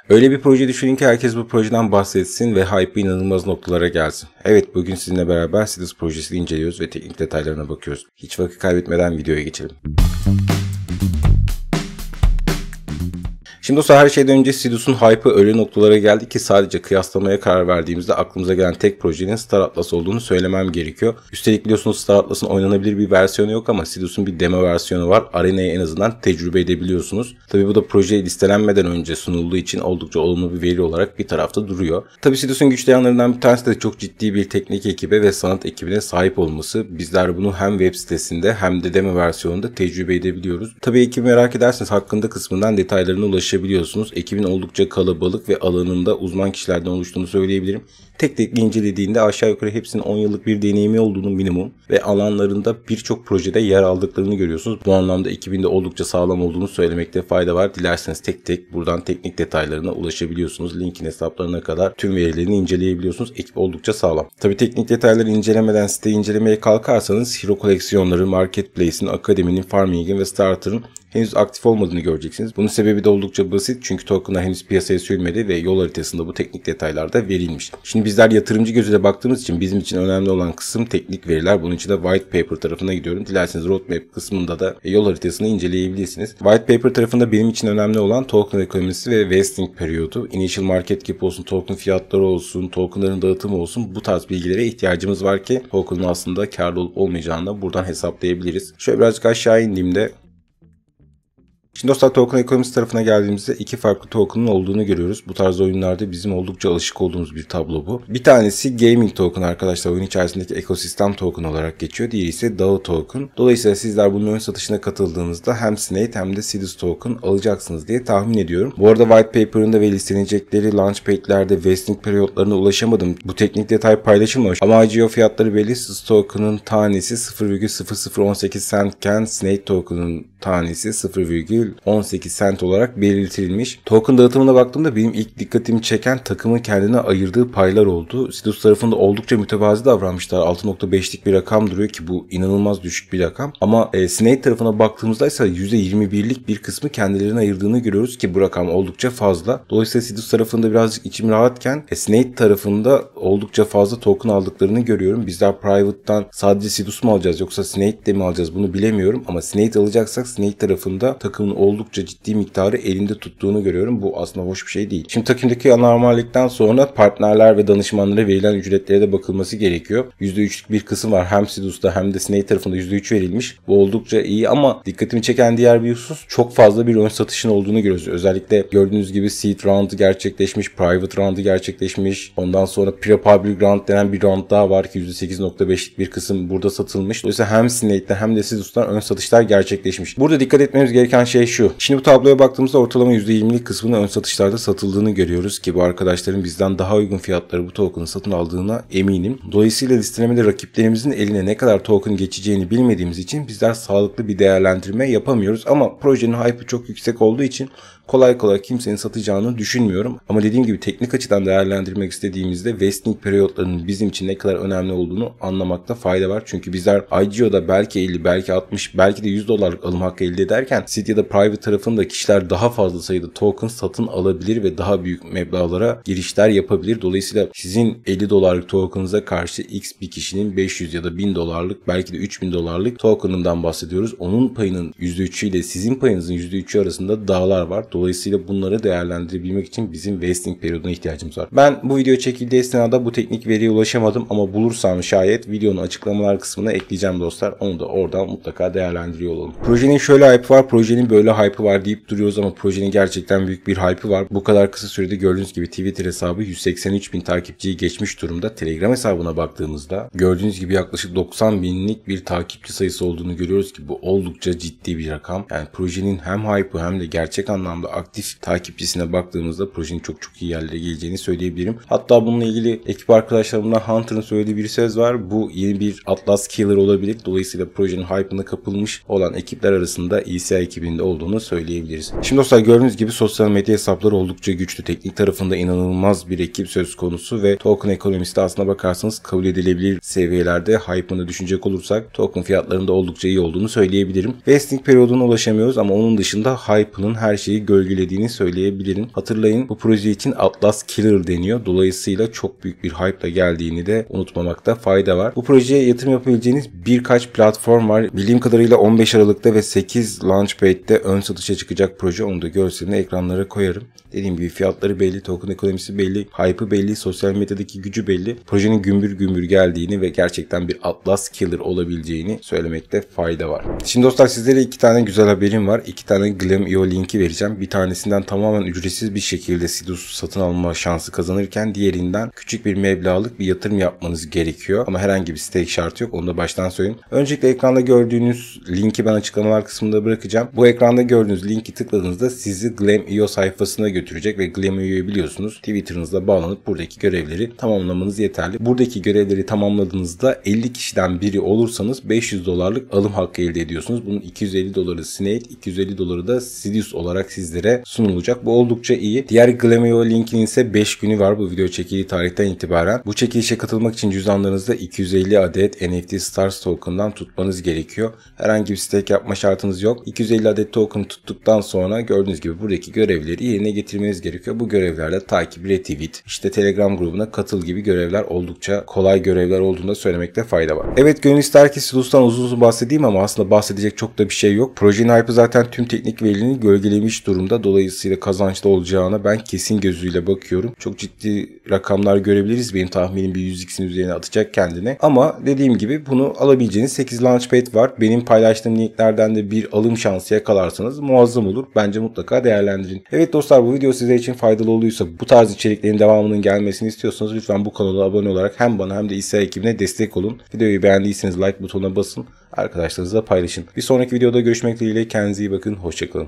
Öyle bir proje düşünün ki herkes bu projeden bahsetsin ve hype inanılmaz noktalara gelsin. Evet, bugün sizinle beraber Sidus projesini inceliyoruz ve teknik detaylarına bakıyoruz. Hiç vakit kaybetmeden videoya geçelim. Şimdi dostlar, her şeyden önce Sidus'un hype'ı öyle noktalara geldi ki sadece kıyaslamaya karar verdiğimizde aklımıza gelen tek projenin Star Atlas olduğunu söylemem gerekiyor. Üstelik biliyorsunuz Star Atlas'ın oynanabilir bir versiyonu yok ama Sidus'un bir demo versiyonu var. Arena'yı en azından tecrübe edebiliyorsunuz. Tabi bu da projeye listelenmeden önce sunulduğu için oldukça olumlu bir veri olarak bir tarafta duruyor. Tabi Sidus'un güçlü yanlarından bir tanesi de çok ciddi bir teknik ekibe ve sanat ekibine sahip olması. Bizler bunu hem web sitesinde hem de demo versiyonunda tecrübe edebiliyoruz. Tabi ekibi merak ederseniz hakkında kısmından detaylarına ulaşabilirsiniz. Ekibin oldukça kalabalık ve alanında uzman kişilerden oluştuğunu söyleyebilirim. Tek tek incelediğinde aşağı yukarı hepsinin 10 yıllık bir deneyimi olduğunu minimum ve alanlarında birçok projede yer aldıklarını görüyorsunuz. Bu anlamda ekibin de oldukça sağlam olduğunu söylemekte fayda var. Dilerseniz tek tek buradan teknik detaylarına ulaşabiliyorsunuz. Linkin hesaplarına kadar tüm verilerini inceleyebiliyorsunuz. Ekip oldukça sağlam. Tabii teknik detayları incelemeden siteyi incelemeye kalkarsanız hero koleksiyonları, marketplace'in, akademinin, farming'in ve starter'ın henüz aktif olmadığını göreceksiniz. Bunun sebebi de oldukça basit çünkü tokenlar henüz piyasaya sürülmedi ve yol haritasında bu teknik detaylar da verilmiş. Şimdi bizler yatırımcı gözüyle baktığımız için bizim için önemli olan kısım teknik veriler. Bunun için de white paper tarafına gidiyorum. Dilerseniz roadmap kısmında da yol haritasını inceleyebilirsiniz. White paper tarafında benim için önemli olan token ekonomisi ve vesting periyodu. Initial market cap olsun, token fiyatları olsun, tokenların dağıtımı olsun, bu tarz bilgilere ihtiyacımız var ki token'ın aslında karlı olup olmayacağını da buradan hesaplayabiliriz. Şöyle birazcık aşağı indiğimde şimdi dostlar, token ekonomisi tarafına geldiğimizde iki farklı token'ın olduğunu görüyoruz. Bu tarz oyunlarda bizim oldukça alışık olduğumuz bir tablo bu. Bir tanesi gaming token arkadaşlar, oyun içerisindeki ekosistem token olarak geçiyor. Diğeri ise DAO token. Dolayısıyla sizler bunun ön satışına katıldığınızda hem Snake hem de Sidus token alacaksınız diye tahmin ediyorum. Bu arada white paper'ında ve listelenecekleri launchpad'lerde vesting periyotlarına ulaşamadım. Bu teknik detay paylaşılmamış. Ama IGO fiyatları belli. Sidus token'ın tanesi 0,0018 centken Snake token'ın tanesi 0,18 cent olarak belirtilmiş. Token dağıtımına baktığımda benim ilk dikkatimi çeken takımın kendine ayırdığı paylar oldu. Sidus tarafında oldukça mütevazi davranmışlar. 6.5'lik bir rakam duruyor ki bu inanılmaz düşük bir rakam. Ama Snake tarafına baktığımızda ise %21'lik bir kısmı kendilerine ayırdığını görüyoruz ki bu rakam oldukça fazla. Dolayısıyla Sidus tarafında birazcık içim rahatken Snake tarafında oldukça fazla token aldıklarını görüyorum. Bizler private'dan sadece Sidus mu alacağız yoksa Snake de mi alacağız bunu bilemiyorum. Ama Snake alacaksak Snake tarafında takımın oldukça ciddi miktarı elinde tuttuğunu görüyorum. Bu aslında hoş bir şey değil. Şimdi takımdaki anormallikten sonra partnerler ve danışmanlara verilen ücretlere de bakılması gerekiyor. %3'lük bir kısım var. Hem Sidus'ta hem de Snake tarafında %3 verilmiş. Bu oldukça iyi ama dikkatimi çeken diğer bir husus, çok fazla bir ön satışın olduğunu görüyoruz. Özellikle gördüğünüz gibi seed round'u gerçekleşmiş, private round'u gerçekleşmiş. Ondan sonra pre-public round denen bir round daha var ki %8.5'lik bir kısım burada satılmış. Dolayısıyla hem Snake'den hem de Sidus'tan ön satışlar gerçekleşmiş. Burada dikkat etmemiz gereken şey şu. Şimdi bu tabloya baktığımızda ortalama %20'lik kısmının ön satışlarda satıldığını görüyoruz ki bu arkadaşların bizden daha uygun fiyatları bu token'ı satın aldığına eminim. Dolayısıyla listelemede rakiplerimizin eline ne kadar token geçeceğini bilmediğimiz için bizler sağlıklı bir değerlendirme yapamıyoruz. Ama projenin hype'ı çok yüksek olduğu için kolay kolay kimsenin satacağını düşünmüyorum. Ama dediğim gibi teknik açıdan değerlendirmek istediğimizde vesting periyotlarının bizim için ne kadar önemli olduğunu anlamakta fayda var. Çünkü bizler IGO'da belki 50, belki 60, belki de $100 alım hakkı elde ederken seed ya da private tarafında kişiler daha fazla sayıda token satın alabilir ve daha büyük meblağlara girişler yapabilir. Dolayısıyla sizin $50 token'ınıza karşı X bir kişinin 500 ya da $1000 belki de $3000 token'ından bahsediyoruz. Onun payının %3'ü ile sizin payınızın %3'ü arasında dağlar var. Dolayısıyla bunları değerlendirebilmek için bizim vesting periyoduna ihtiyacımız var. Ben bu video çekildiği esnada bu teknik veriye ulaşamadım ama bulursam şayet videonun açıklamalar kısmına ekleyeceğim dostlar. Onu da oradan mutlaka değerlendiriyor olalım. Projenin şöyle hype'ı var, projenin böyle hype'ı var deyip duruyoruz ama projenin gerçekten büyük bir hype'ı var. Bu kadar kısa sürede gördüğünüz gibi Twitter hesabı 183.000 takipçiyi geçmiş durumda. Telegram hesabına baktığımızda gördüğünüz gibi yaklaşık 90.000'lik bir takipçi sayısı olduğunu görüyoruz ki bu oldukça ciddi bir rakam. Yani projenin hem hype'ı hem de gerçek anlamda aktif takipçisine baktığımızda projenin çok iyi yerlere geleceğini söyleyebilirim. Hatta bununla ilgili ekip arkadaşlarımdan Hunter'ın söylediği bir söz var. Bu yeni bir Atlas Killer olabilir. Dolayısıyla projenin hype'ına kapılmış olan ekipler arasında ECI ekibinde olduğunu söyleyebiliriz. Şimdi dostlar, gördüğünüz gibi sosyal medya hesapları oldukça güçlü. Teknik tarafında inanılmaz bir ekip söz konusu ve token ekonomisi de aslına bakarsanız kabul edilebilir seviyelerde. Hype'ını düşünecek olursak token fiyatlarında oldukça iyi olduğunu söyleyebilirim. Vesting periyoduna ulaşamıyoruz ama onun dışında hype'ının her şeyi gölgelediğini söyleyebilirim. Hatırlayın, bu proje için Atlas Killer deniyor. Dolayısıyla çok büyük bir hype'la geldiğini de unutmamakta fayda var. Bu projeye yatırım yapabileceğiniz birkaç platform var. Bildiğim kadarıyla 15 Aralık'ta ve 8 Launchpad'de ön satışa çıkacak proje. Onu da görselini ekranlara koyarım. Dediğim gibi fiyatları belli, token ekonomisi belli, hype'ı belli, sosyal medyadaki gücü belli. Projenin gümbür gümbür geldiğini ve gerçekten bir Atlas Killer olabileceğini söylemekte fayda var. Şimdi dostlar, sizlere 2 tane güzel haberim var. 2 tane Glam.io linki vereceğim. Bir tanesinden tamamen ücretsiz bir şekilde Sidus satın alma şansı kazanırken diğerinden küçük bir meblağlık bir yatırım yapmanız gerekiyor. Ama herhangi bir stake şartı yok. Onu da baştan söyleyeyim. Öncelikle ekranda gördüğünüz linki ben açıklamalar kısmında bırakacağım. Bu ekranda gördüğünüz linki tıkladığınızda sizi Glam.io sayfasına götürecek ve Glam.io'yu biliyorsunuz Twitter'ınızla bağlanıp buradaki görevleri tamamlamanız yeterli. Buradaki görevleri tamamladığınızda 50 kişiden biri olursanız $500 alım hakkı elde ediyorsunuz. Bunun $250 Snake, $250 da Sidus olarak sizlere sunulacak. Bu oldukça iyi. Diğer Glam.io linkinin ise 5 günü var bu video çekildiği tarihten itibaren. Bu çekilişe katılmak için cüzdanlarınızda 250 adet NFT Stars token'dan tutmanız gerekiyor. Herhangi bir stake yapma şartınız yok. 250 adet token tuttuktan sonra gördüğünüz gibi buradaki görevleri yerine getirmeniz gerekiyor. Bu görevlerle takip, retweet, işte Telegram grubuna katıl gibi görevler oldukça kolay görevler olduğunu da söylemekte fayda var. Evet, gönül ister ki Sidus'tan uzun uzun bahsedeyim ama aslında bahsedecek çok da bir şey yok. Projenin hype'ı zaten tüm teknik verilerini gölgelemiş durumda. Dolayısıyla kazançlı olacağına ben kesin gözüyle bakıyorum. Çok ciddi rakamlar görebiliriz. Benim tahminim bir 100x'in üzerine atacak kendine. Ama dediğim gibi bunu alabileceğiniz 8 Launchpad var. Benim paylaştığım linklerden de bir alım şansı yakalarsanız muazzam olur. Bence mutlaka değerlendirin. Evet dostlar, bu video sizler için faydalı olduysa, bu tarz içeriklerin devamının gelmesini istiyorsanız lütfen bu kanala abone olarak hem bana hem de İsa ekibine destek olun. Videoyu beğendiyseniz like butonuna basın. Arkadaşlarınızla paylaşın. Bir sonraki videoda görüşmek dileğiyle. Kendinize iyi bakın. Hoşçakalın.